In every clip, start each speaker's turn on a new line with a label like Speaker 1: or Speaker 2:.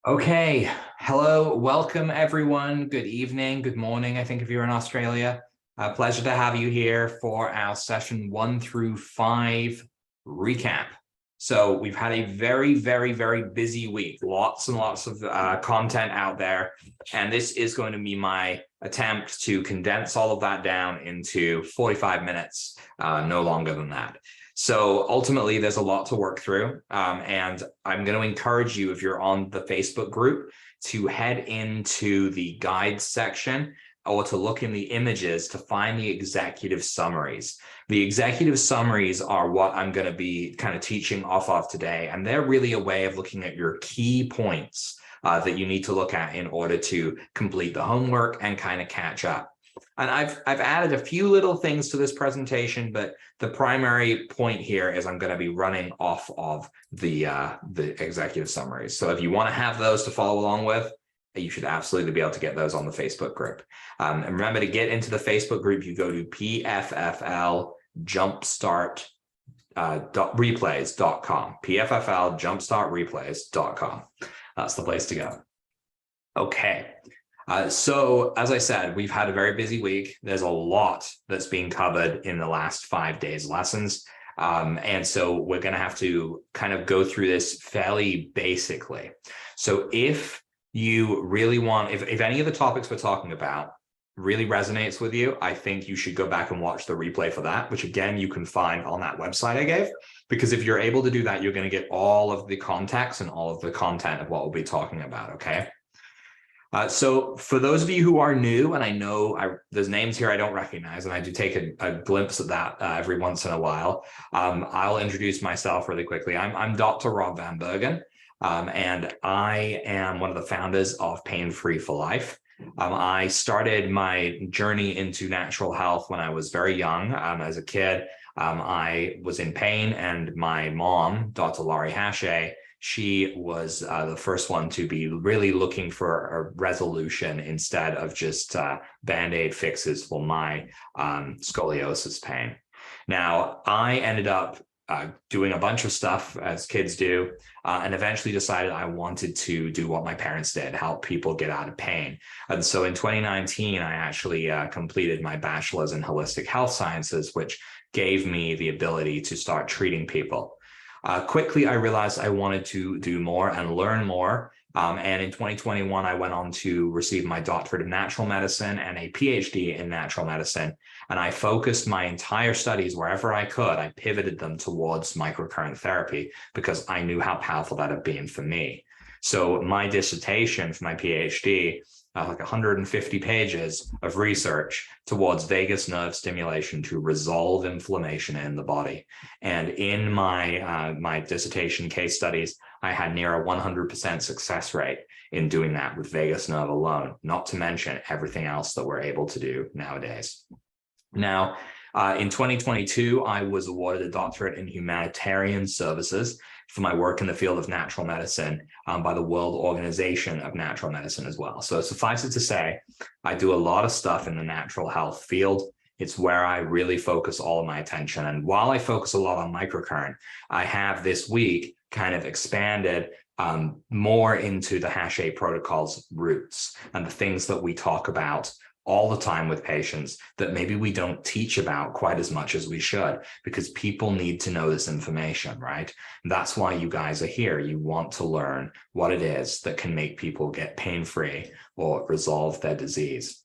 Speaker 1: Okay, hello, welcome everyone. Good evening, good morning, I think if you're in Australia. Pleasure to have you here for our session 1 through 5 recap. So we've had a very busy week, lots and lots of content out there. And this is going to be my attempt to condense all of that down into 45 minutes, no longer than that. So ultimately, there's a lot to work through. And I'm going to encourage you, if you're on the Facebook group, to head into the guides section or to look in the images to find the executive summaries. The executive summaries are what I'm going to be kind of teaching off of today. And they're really a way of looking at your key points that you need to look at in order to complete the homework and kind of catch up. And I've added a few little things to this presentation, but the primary point here is I'm going to be running off of the executive summaries. So if you want to have those to follow along with, you should absolutely be able to get those on the Facebook group. And remember, to get into the Facebook group, you go to PFFL Jumpstart replays.com, PFFL Jumpstart replays.com. That's the place to go. Okay. So as I said, we've had a very busy week. There's a lot that's being covered in the last 5 days lessons. And so we're going to have to kind of go through this fairly basically. So if you really want, if any of the topics we're talking about really resonates with you, I think you should go back and watch the replay for that, which again, you can find on that website I gave, because if you're able to do that, you're going to get all of the context and all of the content of what we'll be talking about. Okay. So for those of you who are new, and I know there's names here I don't recognize, and I do take a glimpse at that every once in a while, I'll introduce myself really quickly. I'm Dr. Rob Vanbergen, and I am one of the founders of Pain Free for Life. I started my journey into natural health when I was very young. As a kid, I was in pain, and my mom, Dr. Hache, she was the first one to be really looking for a resolution instead of just Band-Aid fixes for my scoliosis pain. Now, I ended up doing a bunch of stuff as kids do, and eventually decided I wanted to do what my parents did, help people get out of pain. And so in 2019, I actually completed my bachelor's in holistic health sciences, which gave me the ability to start treating people. Quickly, I realized I wanted to do more and learn more. And in 2021, I went on to receive my doctorate of natural medicine and a PhD in natural medicine. And I focused my entire studies wherever I could. I pivoted them towards microcurrent therapy because I knew how powerful that had been for me. So my dissertation for my PhD, like 150 pages of research towards vagus nerve stimulation to resolve inflammation in the body. And in my dissertation case studies, I had near a 100% success rate in doing that with vagus nerve alone, not to mention everything else that we're able to do nowadays. Now, in 2022, I was awarded a doctorate in humanitarian services for my work in the field of natural medicine by the World Organization of Natural Medicine as well. So suffice it to say, I do a lot of stuff in the natural health field. It's where I really focus all of my attention. And while I focus a lot on microcurrent, I have this week kind of expanded more into the Hache protocol's roots and the things that we talk about all the time with patients that maybe we don't teach about quite as much as we should, because people need to know this information, right? And that's why you guys are here. You want to learn what it is that can make people get pain-free or resolve their disease.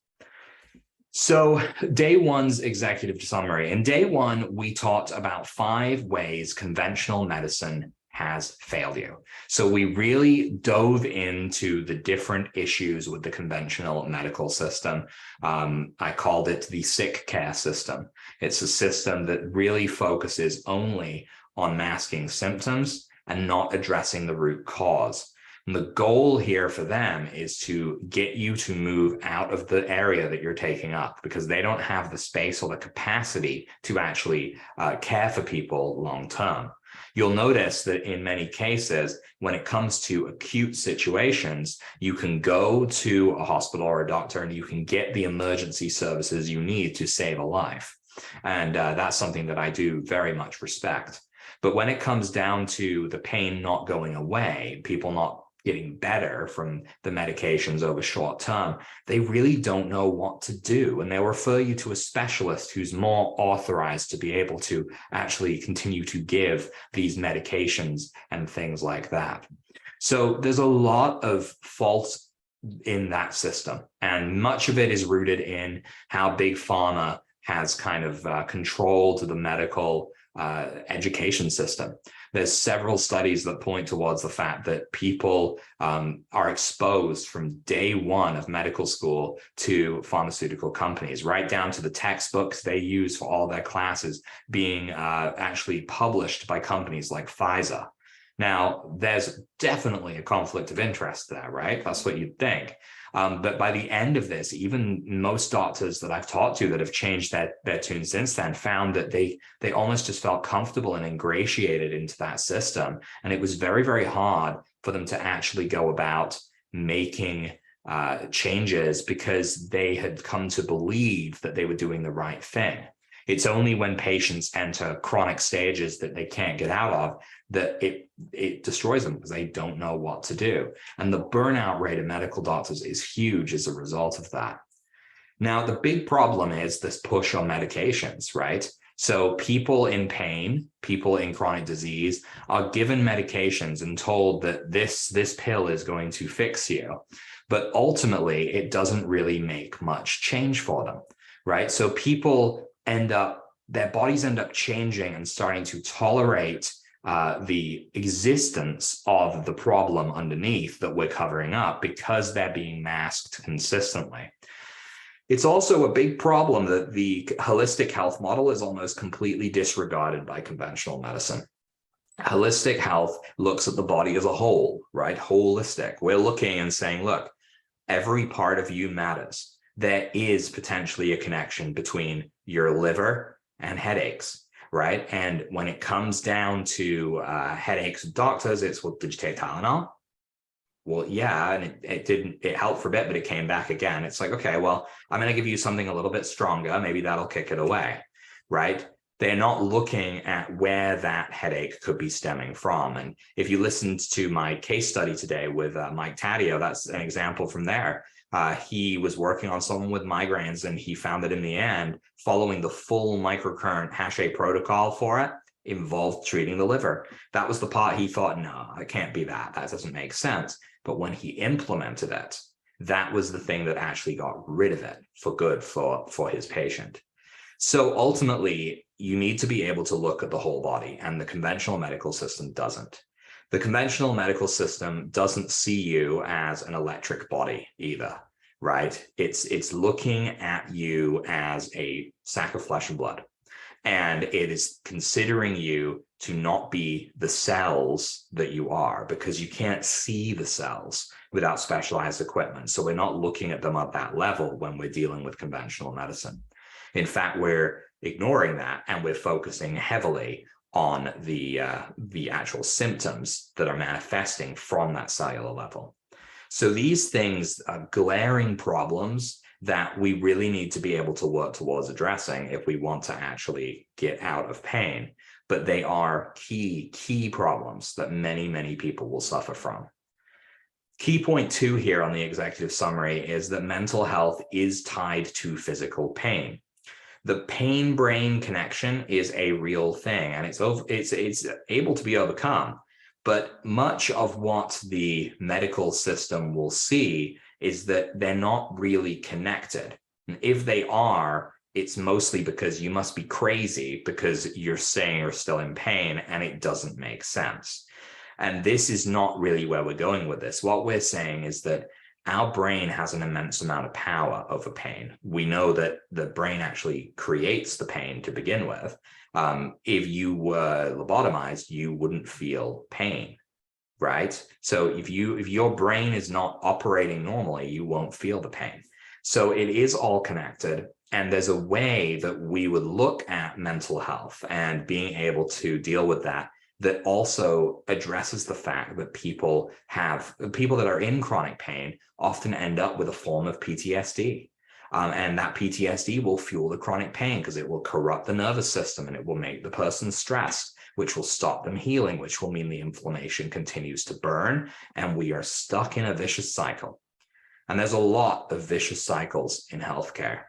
Speaker 1: So day one's executive summary. In day one, we talked about 5 ways conventional medicine has failed you. So we really dove into the different issues with the conventional medical system. I called it the sick care system. It's a system that really focuses only on masking symptoms and not addressing the root cause. And the goal here for them is to get you to move out of the area that you're taking up, because they don't have the space or the capacity to actually care for people long term. You'll notice that in many cases, when it comes to acute situations, you can go to a hospital or a doctor and you can get the emergency services you need to save a life. And that's something that I do very much respect. But when it comes down to the pain not going away, people not getting better from the medications over short term, they really don't know what to do. And they'll refer you to a specialist who's more authorized to be able to actually continue to give these medications and things like that. So there's a lot of fault in that system. And much of it is rooted in how big pharma has kind of controlled the medical education system. There's several studies that point towards the fact that people are exposed from day one of medical school to pharmaceutical companies, right down to the textbooks they use for all their classes being actually published by companies like Pfizer. Now, there's definitely a conflict of interest there, right? That's what you'd think. But by the end of this, even most doctors that I've talked to that have changed their tune since then found that they almost just felt comfortable and ingratiated into that system. And it was very, very hard for them to actually go about making changes because they had come to believe that they were doing the right thing. It's only when patients enter chronic stages that they can't get out of that it destroys them because they don't know what to do. And the burnout rate of medical doctors is huge as a result of that. Now, the big problem is this push on medications, right? So people in pain, people in chronic disease are given medications and told that this pill is going to fix you. But ultimately, it doesn't really make much change for them, right? So people their bodies end up changing and starting to tolerate the existence of the problem underneath that we're covering up because they're being masked consistently. It's also a big problem that the holistic health model is almost completely disregarded by conventional medicine. Holistic health looks at the body as a whole, right? Holistic. We're looking and saying, look, every part of you matters. There is potentially a connection between your liver and headaches, right? And when it comes down to headaches with doctors, it's, well, did you take Tylenol? Well, yeah, and it helped for a bit, but it came back again. It's like, okay, well, I'm going to give you something a little bit stronger. Maybe that'll kick it away, right? They're not looking at where that headache could be stemming from. And if you listened to my case study today with Mike Taddeo, that's an example from there. He was working on someone with migraines, and he found that in the end, following the full microcurrent Hache protocol for it involved treating the liver. That was the part he thought, no, it can't be that. That doesn't make sense. But when he implemented it, that was the thing that actually got rid of it for good for his patient. So ultimately, you need to be able to look at the whole body, and the conventional medical system doesn't. The conventional medical system doesn't see you as an electric body either, right? It's looking at you as a sack of flesh and blood. And it is considering you to not be the cells that you are, because you can't see the cells without specialized equipment. So we're not looking at them at that level when we're dealing with conventional medicine. In fact, we're ignoring that, and we're focusing heavily on the actual symptoms that are manifesting from that cellular level. So these things are glaring problems that we really need to be able to work towards addressing if we want to actually get out of pain. But they are key problems that many people will suffer from. Key point 2 here on the executive summary is that mental health is tied to physical pain. The pain-brain connection is a real thing, and it's able to be overcome. But much of what the medical system will see is that they're not really connected. And if they are, it's mostly because you must be crazy because you're saying you're still in pain, and it doesn't make sense. And this is not really where we're going with this. What we're saying is that our brain has an immense amount of power over pain. We know that the brain actually creates the pain to begin with. If you were lobotomized, you wouldn't feel pain, right? So if your brain is not operating normally, you won't feel the pain. So it is all connected. And there's a way that we would look at mental health and being able to deal with that also addresses the fact that people that are in chronic pain often end up with a form of PTSD. And that PTSD will fuel the chronic pain because it will corrupt the nervous system and it will make the person stressed, which will stop them healing, which will mean the inflammation continues to burn, and we are stuck in a vicious cycle. And there's a lot of vicious cycles in healthcare.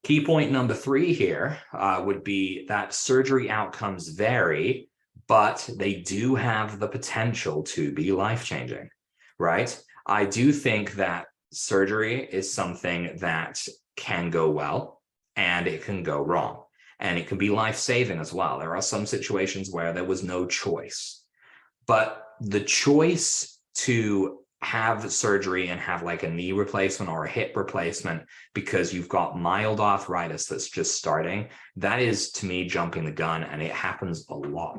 Speaker 1: Key point number 3 here would be that surgery outcomes vary, but they do have the potential to be life-changing, right? I do think that surgery is something that can go well and it can go wrong, and it can be life-saving as well. There are some situations where there was no choice, but the choice to have surgery and have like a knee replacement or a hip replacement because you've got mild arthritis that's just starting, that is, to me, jumping the gun, and it happens a lot.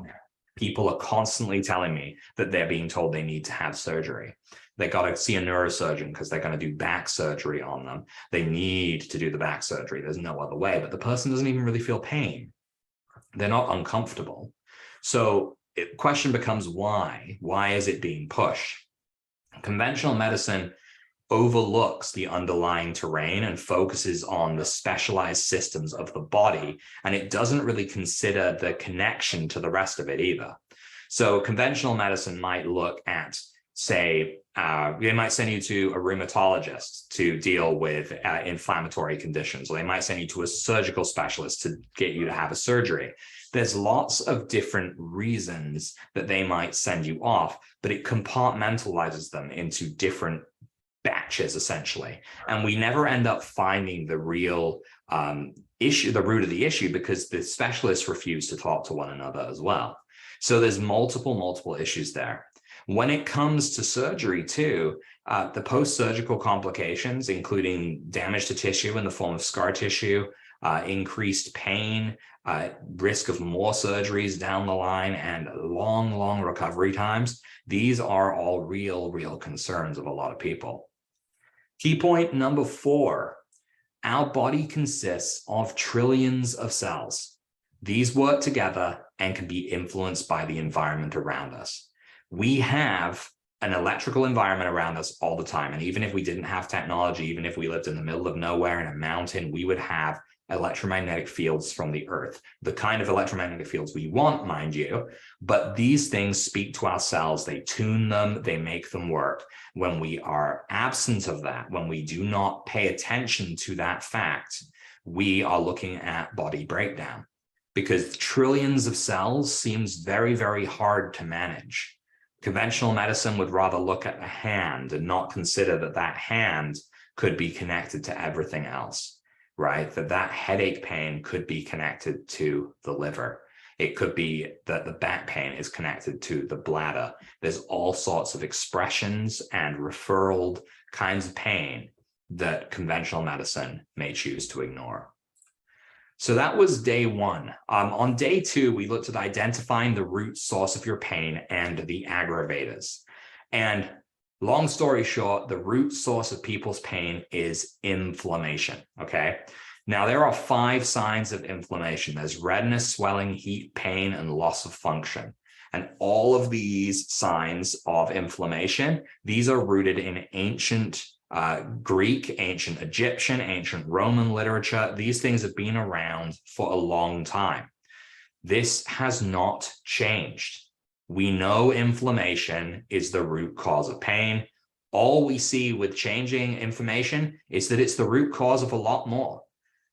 Speaker 1: People are constantly telling me that they're being told they need to have surgery. They got to see a neurosurgeon because they're going to do back surgery on them. They need to do the back surgery. There's no other way, but the person doesn't even really feel pain. They're not uncomfortable. So the question becomes why? Why is it being pushed? Conventional medicine overlooks the underlying terrain and focuses on the specialized systems of the body, and it doesn't really consider the connection to the rest of it either. So conventional medicine might look at, say, they might send you to a rheumatologist to deal with inflammatory conditions, or they might send you to a surgical specialist to get you to have a surgery. There's lots of different reasons that they might send you off, but it compartmentalizes them into different batches, essentially. And we never end up finding the real issue, the root of the issue, because the specialists refuse to talk to one another as well. So there's multiple issues there. When it comes to surgery too, the post-surgical complications, including damage to tissue in the form of scar tissue, increased pain, risk of more surgeries down the line, and long recovery times, these are all real concerns of a lot of people. Key point number 4, our body consists of trillions of cells. These work together and can be influenced by the environment around us. We have an electrical environment around us all the time. And even if we didn't have technology, even if we lived in the middle of nowhere in a mountain, we would have electromagnetic fields from the earth, the kind of electromagnetic fields we want, mind you, but these things speak to our cells, they tune them, they make them work. When we are absent of that, when we do not pay attention to that fact, we are looking at body breakdown, because trillions of cells seems very hard to manage. Conventional medicine would rather look at the hand and not consider that that hand could be connected to everything else, right? That headache pain could be connected to the liver. It could be that the back pain is connected to the bladder. There's all sorts of expressions and referral kinds of pain that conventional medicine may choose to ignore. So that was day 1. On day 2, we looked at identifying the root source of your pain and the aggravators. And long story short, the root source of people's pain is inflammation, okay? Now, there are 5 signs of inflammation. There's redness, swelling, heat, pain, and loss of function. And all of these signs of inflammation, these are rooted in ancient Greek, ancient Egyptian, ancient Roman literature. These things have been around for a long time. This has not changed. We know inflammation is the root cause of pain. All we see with changing inflammation is that it's the root cause of a lot more.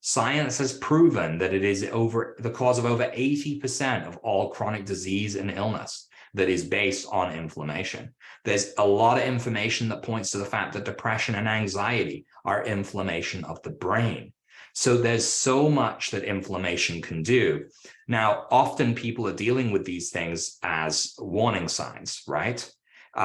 Speaker 1: Science has proven that it is the cause of over 80% of all chronic disease and illness that is based on inflammation. There's a lot of information that points to the fact that depression and anxiety are inflammation of the brain. So there's so much that inflammation can do. Now, often people are dealing with these things as warning signs, right?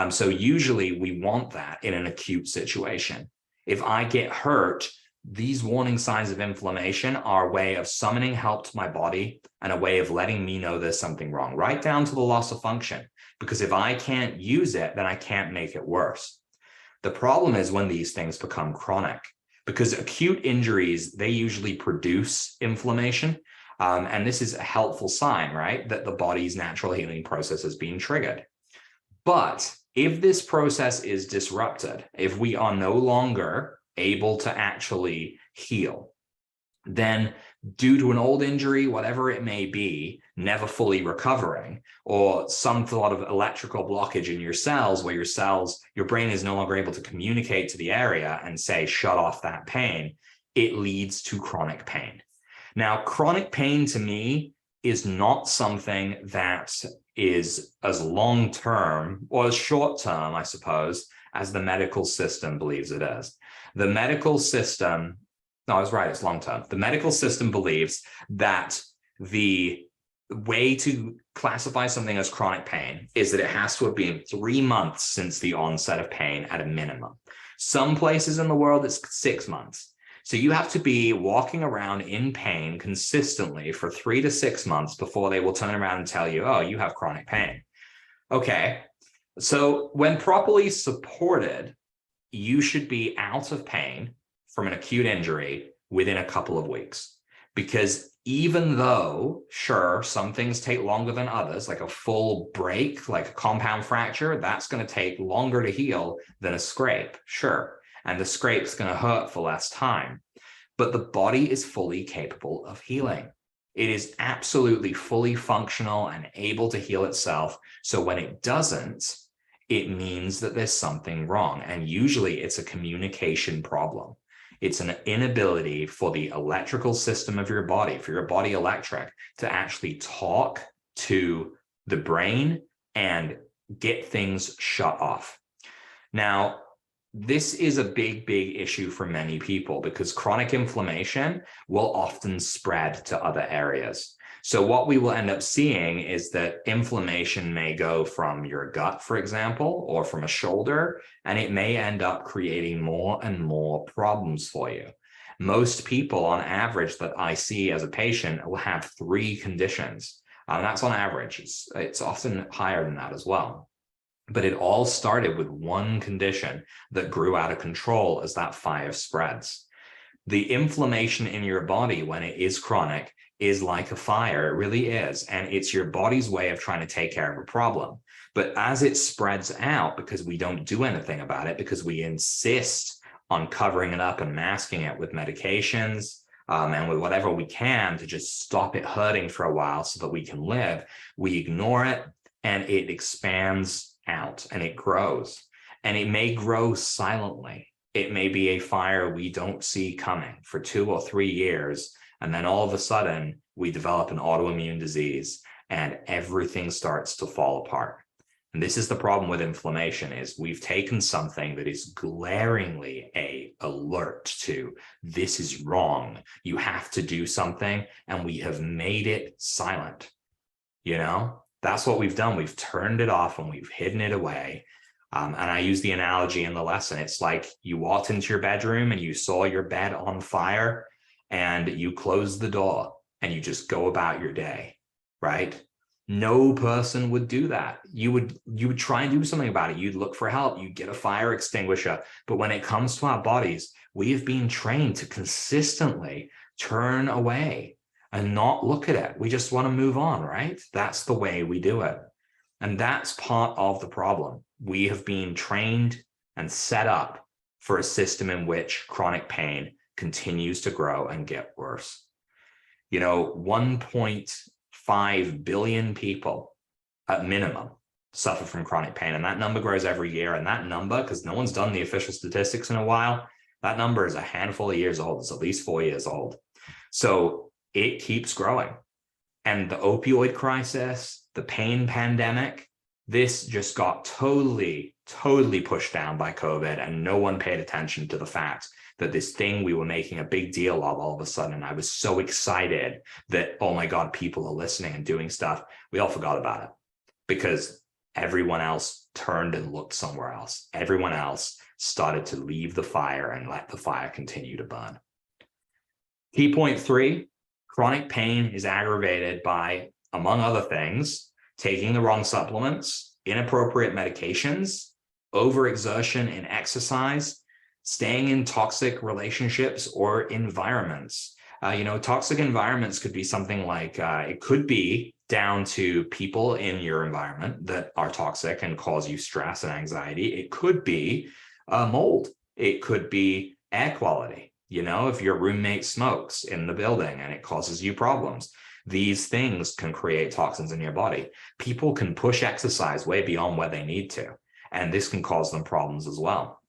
Speaker 1: So usually we want that in an acute situation. If I get hurt, these warning signs of inflammation are a way of summoning help to my body and a way of letting me know there's something wrong, right down to the loss of function. Because if I can't use it, then I can't make it worse. The problem is when these things become chronic, because acute injuries, they usually produce inflammation. And this is a helpful sign, right? That the body's natural healing process has been triggered. But if this process is disrupted, if we are no longer able to actually heal, then due to an old injury, whatever it may be, never fully recovering, or some sort of electrical blockage in your cells where your brain is no longer able to communicate to the area and say, shut off that pain, it leads to chronic pain. Now, chronic pain to me is not something that is as long-term or as short-term, I suppose, as the medical system believes it is. The medical system, no, I was right, it's long-term. The medical system believes that the way to classify something as chronic pain is that it has to have been 3 months since the onset of pain at a minimum. Some places in the world, it's 6 months. So you have to be walking around in pain consistently for 3 to 6 months before they will turn around and tell you, oh, you have chronic pain. Okay, so when properly supported, you should be out of pain from an acute injury within a couple of weeks. Because even though, sure, some things take longer than others, like a full break, like a compound fracture, that's going to take longer to heal than a scrape, sure. And the scrape's going to hurt for less time. But the body is fully capable of healing. It is absolutely fully functional and able to heal itself. So when it doesn't, it means that there's something wrong. And usually it's a communication problem. It's an inability for the electrical system of your body, for your body electric, to actually talk to the brain and get things shut off. Now, this is a big, big issue for many people because chronic inflammation will often spread to other areas. So what we will end up seeing is that inflammation may go from your gut, for example, or from a shoulder, and it may end up creating more and more problems for you. Most people on average that I see as a patient will have 3 conditions. And that's on average. It's often higher than that as well. But it all started with one condition that grew out of control as that fire spreads. The inflammation in your body when it is chronic is like a fire. It really is. And it's your body's way of trying to take care of a problem. But as it spreads out, because we don't do anything about it, because we insist on covering it up and masking it with medications and with whatever we can to just stop it hurting for a while so that we can live, we ignore it and it expands out and it grows, and it may grow silently. It may be a fire we don't see coming for 2 or 3 years, and then all of a sudden we develop an autoimmune disease and everything starts to fall apart. And this is the problem with inflammation, is we've taken something that is glaringly a alert to this is wrong, you have to do something, and we have made it silent. You know, that's what we've done. We've turned it off and we've hidden it away. And I use the analogy in the lesson. It's like you walked into your bedroom and you saw your bed on fire and you closed the door and you just go about your day, right? No person would do that. You would try and do something about it. You'd look for help. You'd get a fire extinguisher. But when it comes to our bodies, we have been trained to consistently turn away and not look at it. We just want to move on, right? That's the way we do it. And that's part of the problem. We have been trained and set up for a system in which chronic pain continues to grow and get worse. You know, 1.5 billion people at minimum suffer from chronic pain. And that number grows every year. And that number, because no one's done the official statistics in a while, that number is a handful of years old. It's at least 4 years old. So it keeps growing. And the opioid crisis, the pain pandemic, this just got totally pushed down by COVID, and no one paid attention to the fact that this thing we were making a big deal of all of a sudden, I was so excited that, oh my God, people are listening and doing stuff. We all forgot about it because everyone else turned and looked somewhere else. Everyone else started to leave the fire and let the fire continue to burn. Key point 3, chronic pain is aggravated by, among other things, taking the wrong supplements, inappropriate medications, overexertion in exercise, staying in toxic relationships or environments. Toxic environments could be something like, it could be down to people in your environment that are toxic and cause you stress and anxiety. It could be mold. It could be air quality. If your roommate smokes in the building and it causes you problems, these things can create toxins in your body. People can push exercise way beyond where they need to, and this can cause them problems as well.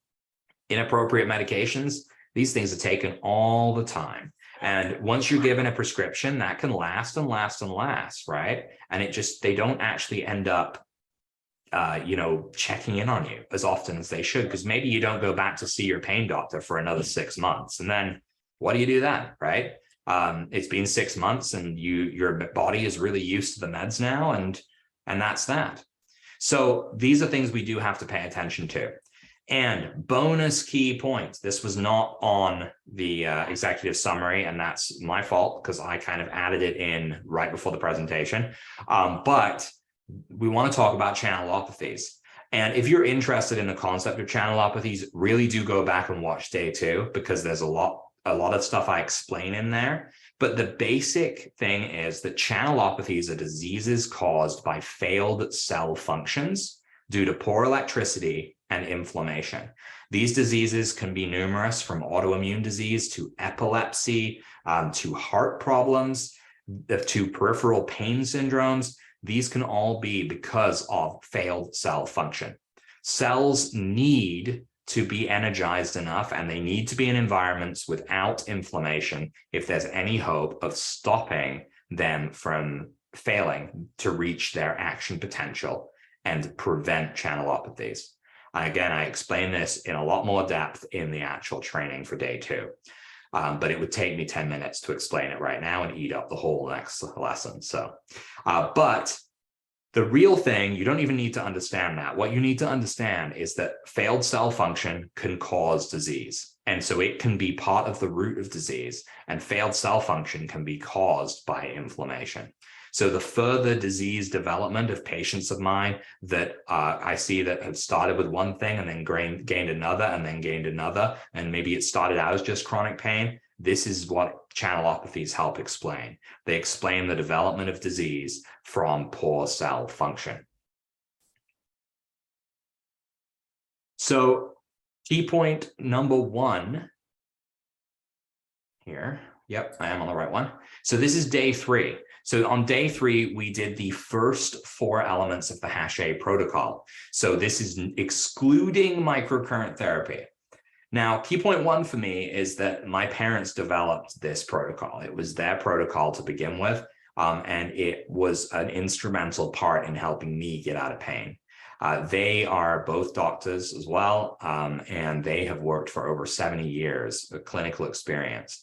Speaker 1: Inappropriate medications, these things are taken all the time. And once you're given a prescription, that can last and last and last, right? And they don't actually end up checking in on you as often as they should, because maybe you don't go back to see your pain doctor for another 6 months. And then what do you do then, right? It's been 6 months and your body is really used to the meds now, and that's that. So these are things we do have to pay attention to. And bonus key point, this was not on the executive summary, and that's my fault because I kind of added it in right before the presentation. But we want to talk about channelopathies. And if you're interested in the concept of channelopathies, really do go back and watch day 2, because there's a lot of stuff I explain in there. But the basic thing is that channelopathies are diseases caused by failed cell functions due to poor electricity and inflammation. These diseases can be numerous, from autoimmune disease to epilepsy, to heart problems, to peripheral pain syndromes. These can all be because of failed cell function. Cells need to be energized enough, and they need to be in environments without inflammation if there's any hope of stopping them from failing to reach their action potential and prevent channelopathies. And again, I explain this in a lot more depth in the actual training for day 2. But it would take me 10 minutes to explain it right now and eat up the whole next lesson. But the real thing, you don't even need to understand that. What you need to understand is that failed cell function can cause disease. And so it can be part of the root of disease, and failed cell function can be caused by inflammation. So the further disease development of patients of mine that I see that have started with one thing and then gained another and then gained another, and maybe it started out as just chronic pain, this is what channelopathies help explain. They explain the development of disease from poor cell function. So key point number 1 here. Yep, I am on the right one. So this is day 3. So on day 3, we did the first 4 elements of the Hache protocol. So this is excluding microcurrent therapy. Now, key point 1 for me is that my parents developed this protocol. It was their protocol to begin with, and it was an instrumental part in helping me get out of pain. They are both doctors as well, and they have worked for over 70 years of clinical experience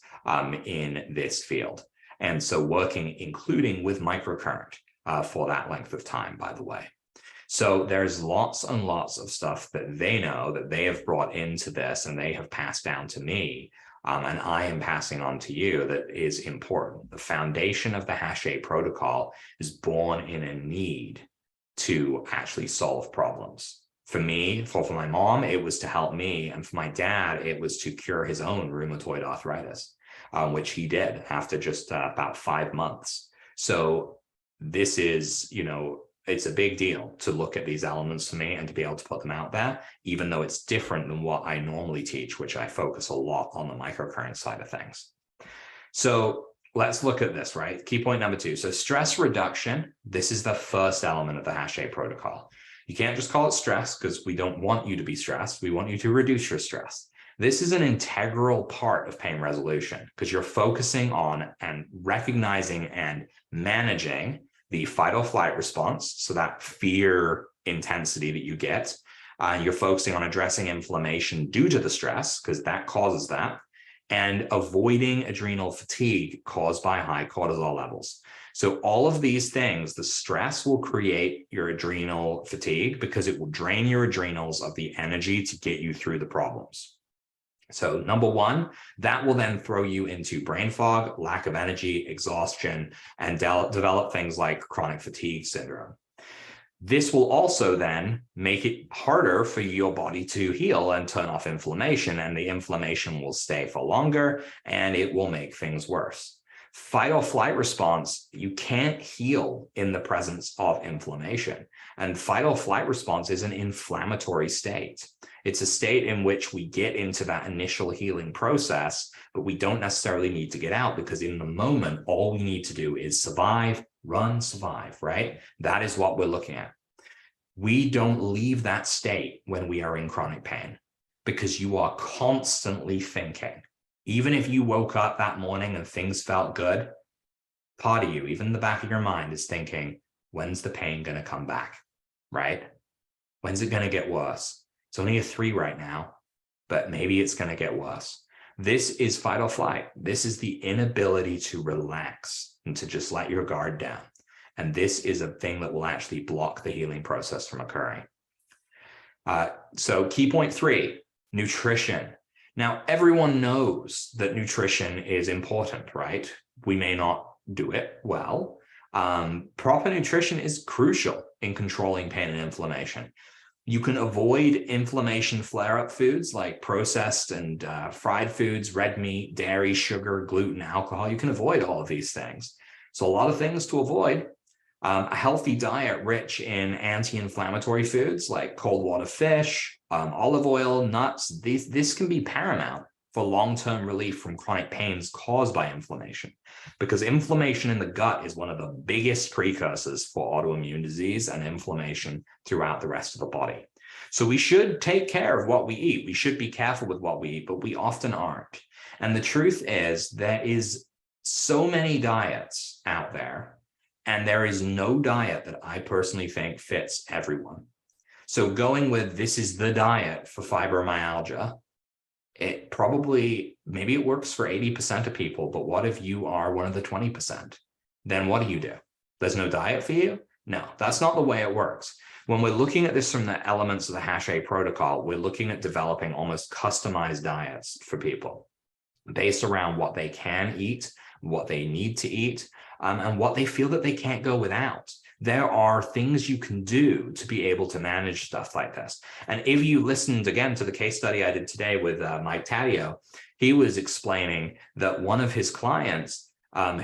Speaker 1: in this field. And so working, including with microcurrent for that length of time, by the way. So there's lots and lots of stuff that they know that they have brought into this and they have passed down to me, and I am passing on to you, that is important. The foundation of the Hache protocol is born in a need to actually solve problems. For me, for my mom, it was to help me. And for my dad, it was to cure his own rheumatoid arthritis, which he did after just about 5 months. So this is, it's a big deal to look at these elements for me and to be able to put them out there, even though it's different than what I normally teach, which I focus a lot on the microcurrent side of things. So let's look at this, right? Key point number 2. So stress reduction, this is the first element of the Hache protocol. You can't just call it stress, because we don't want you to be stressed. We want you to reduce your stress. This is an integral part of pain resolution, because you're focusing on and recognizing and managing the fight or flight response, so that fear intensity that you get. You're focusing on addressing inflammation due to the stress, because that causes that, and avoiding adrenal fatigue caused by high cortisol levels. So all of these things, the stress will create your adrenal fatigue because it will drain your adrenals of the energy to get you through the problems. So number 1, that will then throw you into brain fog, lack of energy, exhaustion, and develop things like chronic fatigue syndrome. This will also then make it harder for your body to heal and turn off inflammation, and the inflammation will stay for longer and it will make things worse. Fight or flight response, you can't heal in the presence of inflammation. And fight or flight response is an inflammatory state. It's a state in which we get into that initial healing process, but we don't necessarily need to get out, because in the moment, all we need to do is survive, run, survive, right? That is what we're looking at. We don't leave that state when we are in chronic pain, because you are constantly thinking. Even if you woke up that morning and things felt good, part of you, even the back of your mind, is thinking, when's the pain going to come back, right? When's it going to get worse? It's only a 3 right now, but maybe it's going to get worse. This is fight or flight. This is the inability to relax and to just let your guard down. And this is a thing that will actually block the healing process from occurring. So key point 3, nutrition. Now, everyone knows that nutrition is important, right? We may not do it well. Proper nutrition is crucial in controlling pain and inflammation. You can avoid inflammation flare-up foods like processed and fried foods, red meat, dairy, sugar, gluten, alcohol. You can avoid all of these things. So a lot of things to avoid. A healthy diet rich in anti-inflammatory foods like cold water fish, olive oil, nuts. This can be paramount for long-term relief from chronic pains caused by inflammation, because inflammation in the gut is one of the biggest precursors for autoimmune disease and inflammation throughout the rest of the body. So we should take care of what we eat. We should be careful with what we eat, but we often aren't. And the truth is, there is so many diets out there, and there is no diet that I personally think fits everyone. So going with this is the diet for fibromyalgia, it probably, maybe it works for 80% of people, but what if you are one of the 20%? Then what do? There's no diet for you? No, that's not the way it works. When we're looking at this from the elements of the Hache protocol, we're looking at developing almost customized diets for people based around what they can eat, what they need to eat, and what they feel that they can't go without. There are things you can do to be able to manage stuff like this. And if you listened again to the case study I did today with Mike Taddeo, he was explaining that one of his clients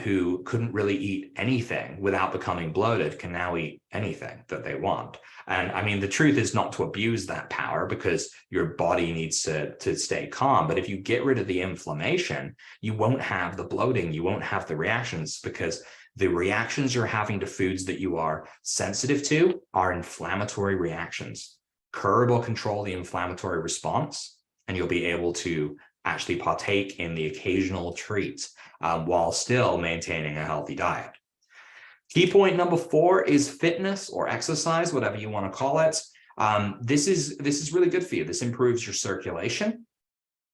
Speaker 1: who couldn't really eat anything without becoming bloated can now eat anything that they want. And I mean, the truth is not to abuse that power, because your body needs to stay calm. But if you get rid of the inflammation, you won't have the bloating, you won't have the reactions, because the reactions you're having to foods that you are sensitive to are inflammatory reactions. Curb or control the inflammatory response, and you'll be able to actually partake in the occasional treat while still maintaining a healthy diet. Key point number 4 is fitness or exercise, whatever you want to call it. This is really good for you. This improves your circulation.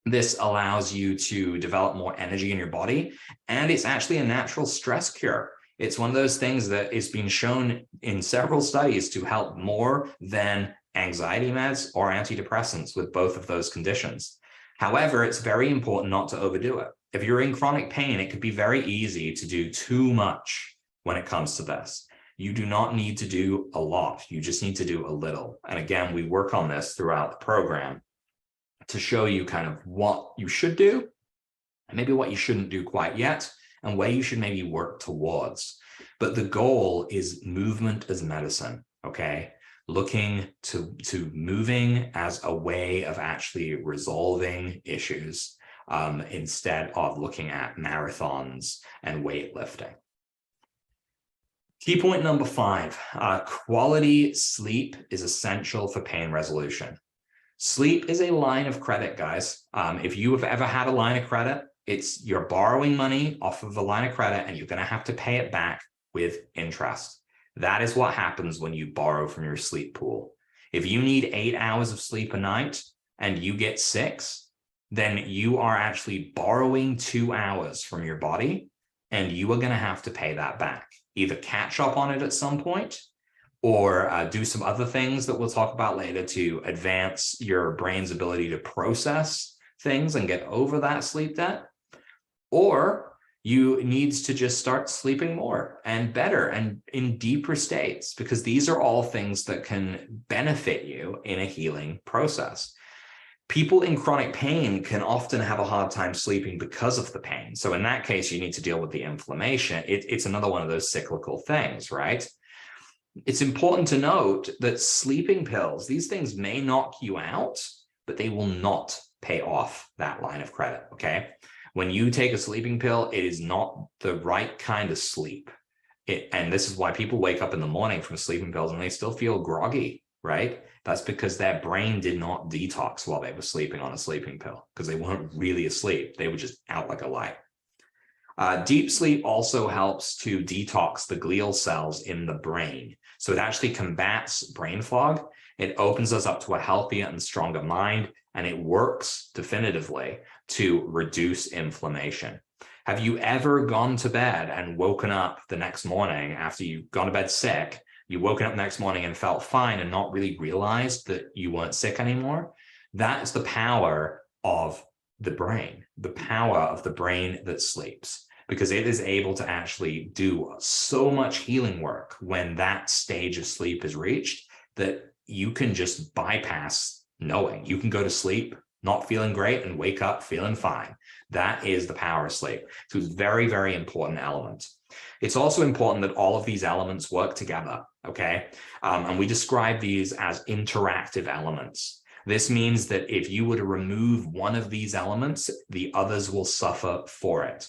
Speaker 1: This allows you to develop more energy in your body, and it's actually a natural stress cure. It's one of those things that is being shown in several studies to help more than anxiety meds or antidepressants with both of those conditions. However, it's very important not to overdo it. If you're in chronic pain, it could be very easy to do too much when it comes to this. You do not need to do a lot. You just need to do a little. And again, we work on this throughout the program to show you kind of what you should do, and maybe what you shouldn't do quite yet, and where you should maybe work towards. But the goal is movement as medicine, okay? Looking to moving as a way of actually resolving issues instead of looking at marathons and weightlifting. Key point number 5, quality sleep is essential for pain resolution. Sleep is a line of credit, guys. If you have ever had a line of credit, you're borrowing money off of a line of credit, and you're going to have to pay it back with interest. That is what happens when you borrow from your sleep pool. If you need 8 hours of sleep a night and you get 6, then you are actually borrowing 2 hours from your body, and you are going to have to pay that back. Either catch up on it at some point, or do some other things that we'll talk about later to advance your brain's ability to process things and get over that sleep debt. Or you need to just start sleeping more and better and in deeper states, because these are all things that can benefit you in a healing process. People in chronic pain can often have a hard time sleeping because of the pain. So in that case, you need to deal with the inflammation. It's another one of those cyclical things, right? It's important to note that sleeping pills, these things may knock you out, but they will not pay off that line of credit, okay? When you take a sleeping pill, it is not the right kind of sleep. And this is why people wake up in the morning from sleeping pills and they still feel groggy, right? That's because their brain did not detox while they were sleeping on a sleeping pill, because they weren't really asleep. They were just out like a light. Deep sleep also helps to detox the glial cells in the brain. So it actually combats brain fog. It opens us up to a healthier and stronger mind, and it works definitively to reduce inflammation. Have you ever gone to bed and woken up the next morning after you've gone to bed sick? You woken up the next morning and felt fine and not really realized that you weren't sick anymore? That's the power of the brain that sleeps, because it is able to actually do so much healing work when that stage of sleep is reached that you can just bypass knowing. You can go to sleep not feeling great and wake up feeling fine. That is the power of sleep. So it's a very, very important element. It's also important that all of these elements work together, okay? And we describe these as interactive elements. This means that if you were to remove one of these elements, the others will suffer for it.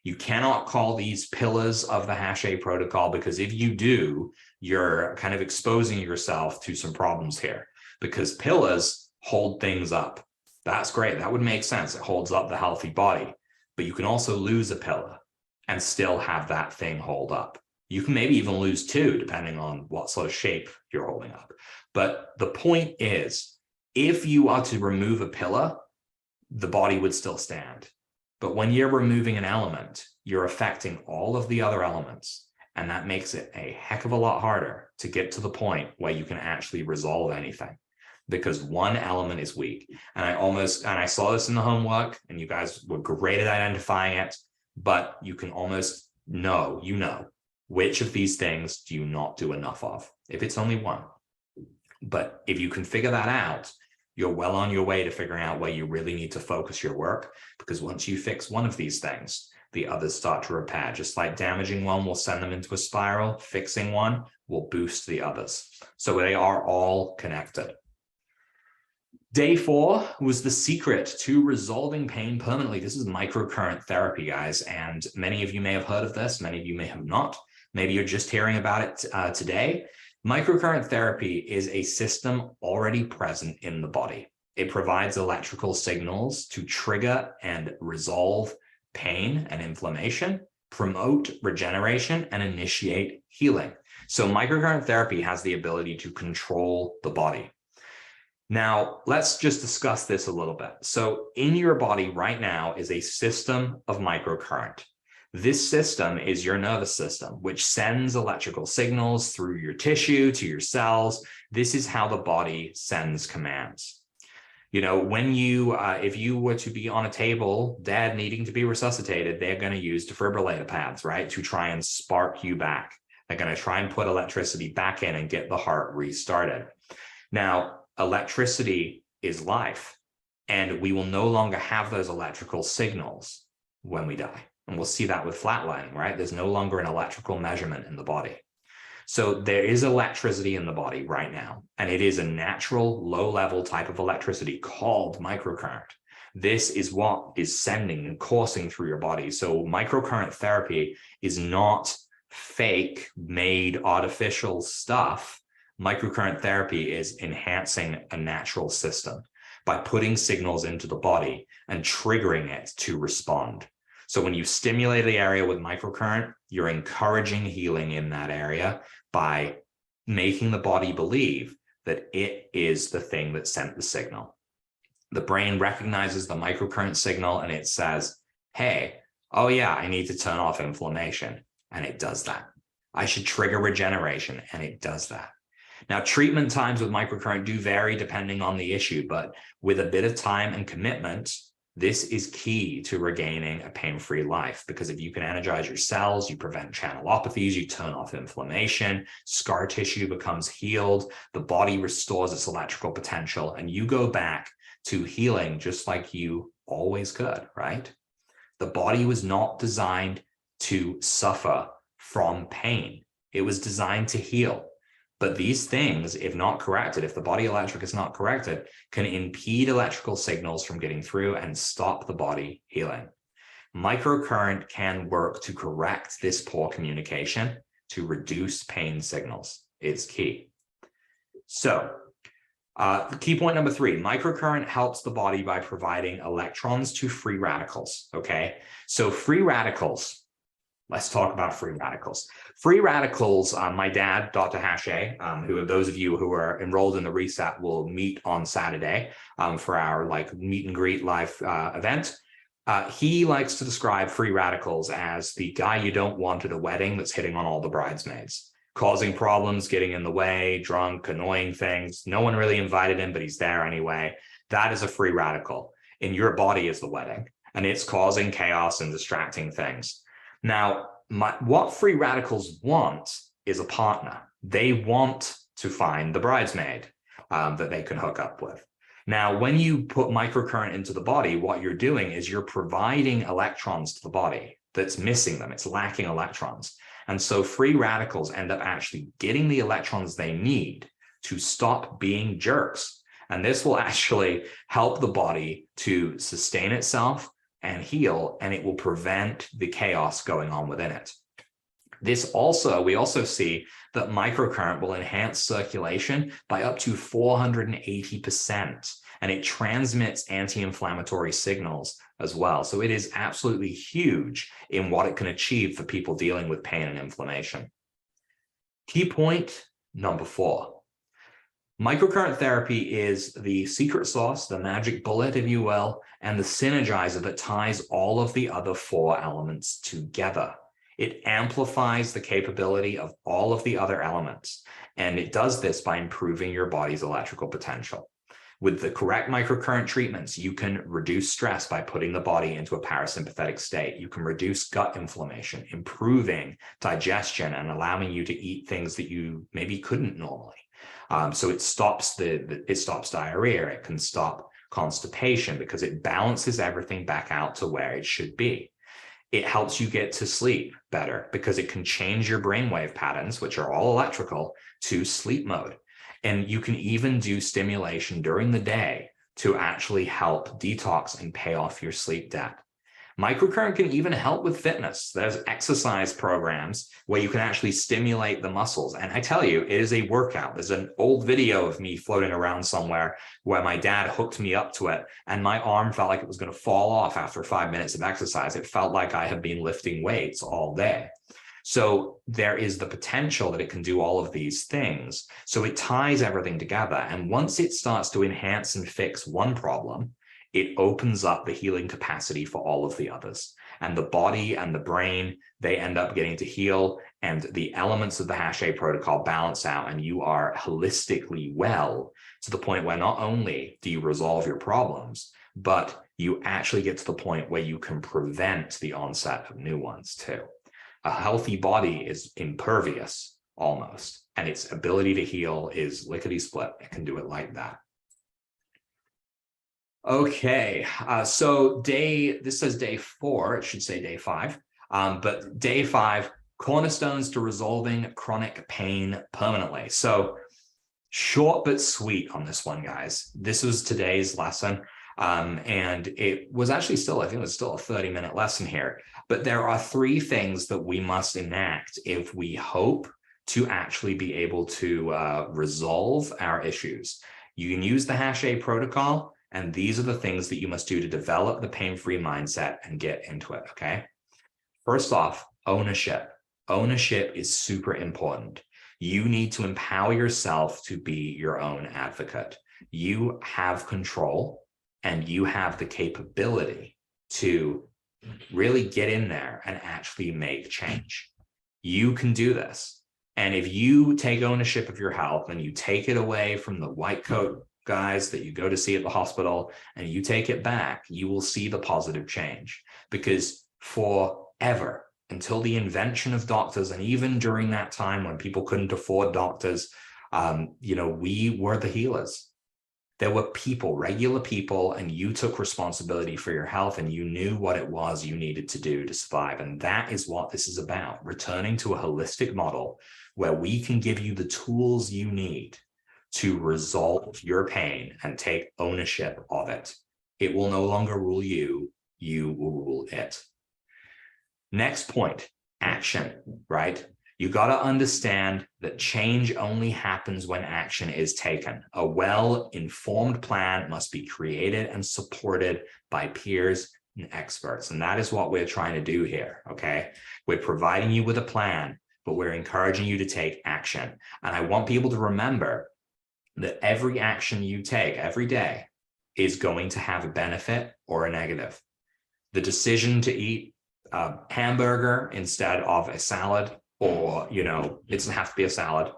Speaker 1: You cannot call these pillars of the Hache protocol, because if you do, you're kind of exposing yourself to some problems here, because pillars hold things up. That's great. That would make sense. It holds up the healthy body, but you can also lose a pillar and still have that thing hold up. You can maybe even lose two, depending on what sort of shape you're holding up. But the point is, if you are to remove a pillar, the body would still stand. But when you're removing an element, you're affecting all of the other elements. And that makes it a heck of a lot harder to get to the point where you can actually resolve anything, because one element is weak. And I saw this in the homework, and you guys were great at identifying it, but you can almost know, which of these things do you not do enough of, if it's only one. But if you can figure that out, you're well on your way to figuring out where you really need to focus your work, because once you fix one of these things, the others start to repair. Just like damaging one will send them into a spiral, fixing one will boost the others. So they are all connected. Day 4 was the secret to resolving pain permanently. This is microcurrent therapy, guys. And many of you may have heard of this. Many of you may have not. Maybe you're just hearing about it today. Microcurrent therapy is a system already present in the body. It provides electrical signals to trigger and resolve pain and inflammation, promote regeneration, and initiate healing. So microcurrent therapy has the ability to control the body. Now, let's just discuss this a little bit. So in your body right now is a system of microcurrent. This system is your nervous system, which sends electrical signals through your tissue to your cells. This is how the body sends commands. You know, when you, if you were to be on a table, dead, needing to be resuscitated, they're going to use defibrillator pads, right, to try and spark you back. They're going to try and put electricity back in and get the heart restarted. Now, electricity is life, and we will no longer have those electrical signals when we die. And we'll see that with flatlining, right? There's no longer an electrical measurement in the body. So there is electricity in the body right now, and it is a natural low-level type of electricity called microcurrent. This is what is sending and coursing through your body. So microcurrent therapy is not fake, made artificial stuff. Microcurrent therapy is enhancing a natural system by putting signals into the body and triggering it to respond. So when you stimulate the area with microcurrent, you're encouraging healing in that area by making the body believe that it is the thing that sent the signal. The brain recognizes the microcurrent signal and it says, hey, oh yeah, I need to turn off inflammation. And it does that. I should trigger regeneration, and it does that. Now, treatment times with microcurrent do vary depending on the issue, but with a bit of time and commitment, this is key to regaining a pain-free life, because if you can energize your cells, you prevent channelopathies, you turn off inflammation, scar tissue becomes healed, the body restores its electrical potential, and you go back to healing just like you always could, right? The body was not designed to suffer from pain. It was designed to heal. But these things, if not corrected, if the body electric is not corrected, can impede electrical signals from getting through and stop the body healing. Microcurrent can work to correct this poor communication to reduce pain signals. It's key. So, key point number 3, microcurrent helps the body by providing electrons to free radicals, okay? So free radicals, let's talk about free radicals. Free radicals, my dad, Dr. Hache, who those of you who are enrolled in the Reset will meet on Saturday for our meet and greet live event. He likes to describe free radicals as the guy you don't want at a wedding that's hitting on all the bridesmaids, causing problems, getting in the way, drunk, annoying things. No one really invited him, but he's there anyway. That is a free radical. And your body is the wedding, and it's causing chaos and distracting things. Now, what free radicals want is a partner. They want to find the bridesmaid that they can hook up with. Now, when you put microcurrent into the body, what you're doing is you're providing electrons to the body that's missing them. It's lacking electrons. And so free radicals end up actually getting the electrons they need to stop being jerks. And this will actually help the body to sustain itself and heal, and it will prevent the chaos going on within it. We also see that microcurrent will enhance circulation by up to 480%, and it transmits anti-inflammatory signals as well. So it is absolutely huge in what it can achieve for people dealing with pain and inflammation. Key point number 4. Microcurrent therapy is the secret sauce, the magic bullet, if you will, and the synergizer that ties all of the other 4 elements together. It amplifies the capability of all of the other elements, and it does this by improving your body's electrical potential. With the correct microcurrent treatments, you can reduce stress by putting the body into a parasympathetic state. You can reduce gut inflammation, improving digestion and allowing you to eat things that you maybe couldn't normally. So it stops diarrhea. It can stop constipation because it balances everything back out to where it should be. It helps you get to sleep better because it can change your brainwave patterns, which are all electrical, to sleep mode. And you can even do stimulation during the day to actually help detox and pay off your sleep debt. Microcurrent can even help with fitness. There's exercise programs where you can actually stimulate the muscles. And I tell you, it is a workout. There's an old video of me floating around somewhere where my dad hooked me up to it, and my arm felt like it was going to fall off after 5 minutes of exercise. It felt like I had been lifting weights all day. So there is the potential that it can do all of these things. So it ties everything together. And once it starts to enhance and fix one problem, it opens up the healing capacity for all of the others. And the body and the brain, they end up getting to heal, and the elements of the Hache protocol balance out, and you are holistically well to the point where not only do you resolve your problems, but you actually get to the point where you can prevent the onset of new ones too. A healthy body is impervious almost, and its ability to heal is lickety-split. It can do it like that. Okay, so this says day 4, it should say day 5, but day 5, cornerstones to resolving chronic pain permanently. So short but sweet on this one, guys. This was today's lesson, and it was actually still, I think it was still a 30-minute lesson here, but there are 3 things that we must enact if we hope to actually be able to resolve our issues. You can use the Hache protocol, and these are the things that you must do to develop the pain-free mindset and get into it, okay? First off, ownership. Ownership is super important. You need to empower yourself to be your own advocate. You have control, and you have the capability to really get in there and actually make change. You can do this. And if you take ownership of your health and you take it away from the white coat guys that you go to see at the hospital and you take it back, you will see the positive change. Because forever, until the invention of doctors, and even during that time when people couldn't afford doctors, we were the healers. There were people, regular people, and you took responsibility for your health and you knew what it was you needed to do to survive. And that is what this is about, returning to a holistic model where we can give you the tools you need to resolve your pain and take ownership of it. It will no longer rule you, you will rule it. Next point, action, right? You got to understand that change only happens when action is taken. A well-informed plan must be created and supported by peers and experts. And that is what we're trying to do here, okay? We're providing you with a plan, but we're encouraging you to take action. And I want people to remember that every action you take every day is going to have a benefit or a negative. The decision to eat a hamburger instead of a salad, or, you know, it doesn't have to be a salad.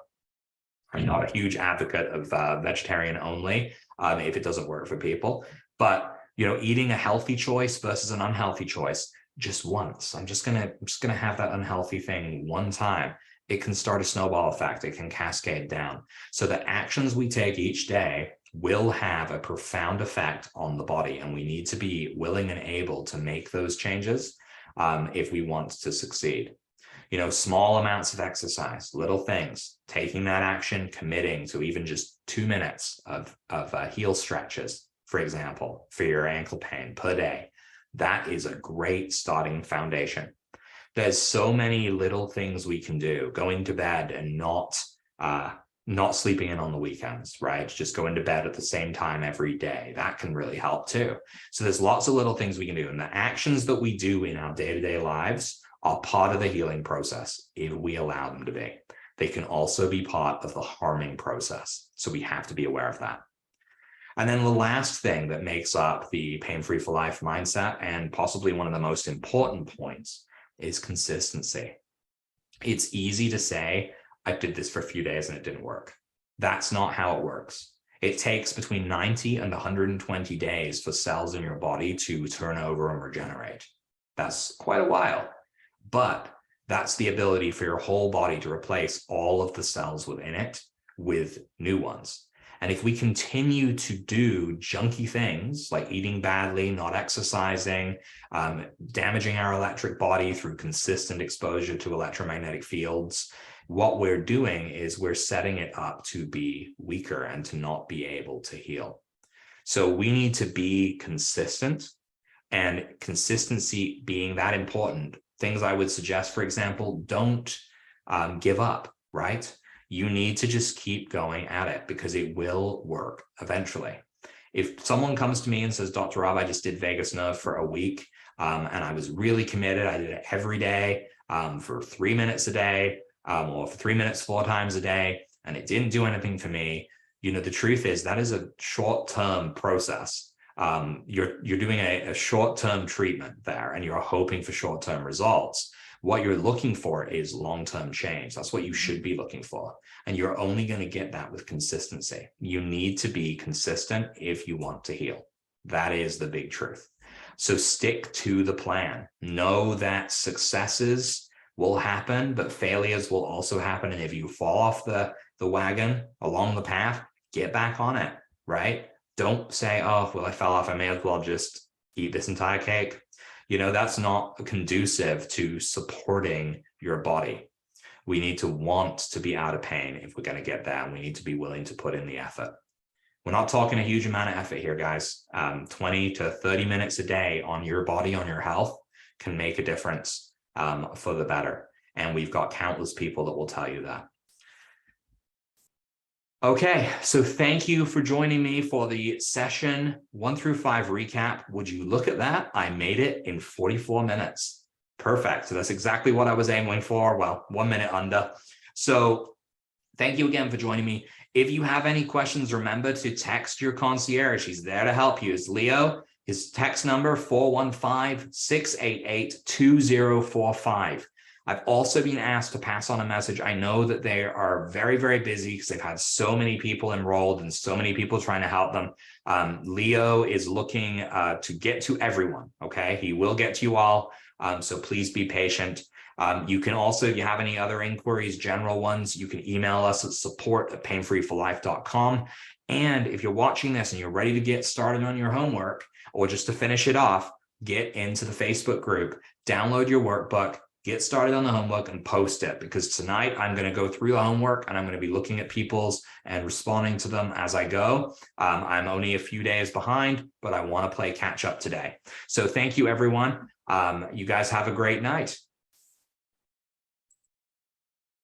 Speaker 1: I'm not a huge advocate of vegetarian only if it doesn't work for people. But, you know, eating a healthy choice versus an unhealthy choice just once. I'm just gonna have that unhealthy thing one time. It can start a snowball effect. It can cascade down. So the actions we take each day will have a profound effect on the body, and we need to be willing and able to make those changes if we want to succeed. You know, small amounts of exercise, little things, taking that action, committing to even just 2 minutes of heel stretches, for example, for your ankle pain per day. That is a great starting foundation. There's so many little things we can do. Going to bed and not sleeping in on the weekends, right? Just going to bed at the same time every day. That can really help too. So there's lots of little things we can do. And the actions that we do in our day-to-day lives are part of the healing process if we allow them to be. They can also be part of the harming process. So we have to be aware of that. And then the last thing that makes up the pain-free for life mindset, and possibly one of the most important points, is consistency. It's easy to say, I did this for a few days and it didn't work. That's not how it works. It takes between 90 and 120 days for cells in your body to turn over and regenerate. That's quite a while, but that's the ability for your whole body to replace all of the cells within it with new ones. And if we continue to do junky things like eating badly, not exercising, damaging our electric body through consistent exposure to electromagnetic fields, what we're doing is we're setting it up to be weaker and to not be able to heal. So we need to be consistent, and consistency being that important. Things I would suggest, for example, don't give up, right? You need to just keep going at it because it will work eventually. If someone comes to me and says, Dr. Rob, I just did vagus nerve for a week and I was really committed. I did it every day for 3 minutes a day or for 3 minutes 4 times a day, and it didn't do anything for me. You know, the truth is that is a short-term process. You're doing a short-term treatment there and you're hoping for short-term results. What you're looking for is long-term change. That's what you should be looking for. And you're only going to get that with consistency. You need to be consistent if you want to heal. That is the big truth. So stick to the plan. Know that successes will happen, but failures will also happen. And if you fall off the wagon along the path, get back on it, right? Don't say, oh, well, I fell off. I may as well just eat this entire cake. You know, that's not conducive to supporting your body. We need to want to be out of pain if we're going to get there, and we need to be willing to put in the effort. We're not talking a huge amount of effort here, guys. 20 to 30 minutes a day on your body, on your health, can make a difference for the better. And we've got countless people that will tell you that. Okay, so thank you for joining me for the session 1 through 5 recap. Would you look at that? I made it in 44 minutes. Perfect. So that's exactly what I was aiming for. Well, 1 minute under. So thank you again for joining me. If you have any questions, remember to text your concierge. He's there to help you. It's Leo. His text number 415-688-2045. I've also been asked to pass on a message. I know that they are very, very busy because they've had so many people enrolled and so many people trying to help them. Leo is looking to get to everyone, okay? He will get to you all, so please be patient. You can also, if you have any other inquiries, general ones, you can email us at support@painfreeforlife.com. And if you're watching this and you're ready to get started on your homework, or just to finish it off, get into the Facebook group, download your workbook, get started on the homework and post it, because tonight I'm going to go through the homework and I'm going to be looking at people's and responding to them as I go. I'm only a few days behind, but I want to play catch up today. So thank you, everyone. You guys have a great night.